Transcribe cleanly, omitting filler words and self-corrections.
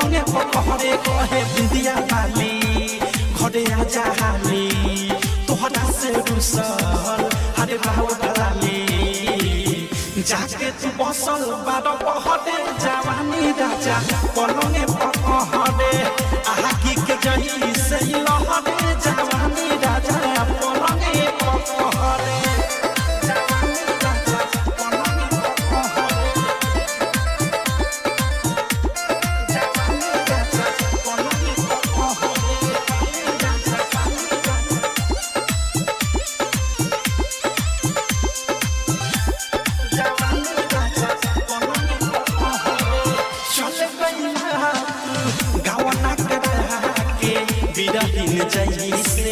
पलंगे पकड़े कहे बिंदिया वाली घरे आजा हाली तोहरा से रुसल हरे बाबू ढलाली जाके तू बसल बारो पहरे जवानी राजा पलंगे पकड़े आगी के जही से लहरे जवानी राजा पलंगे पकड़े जैसे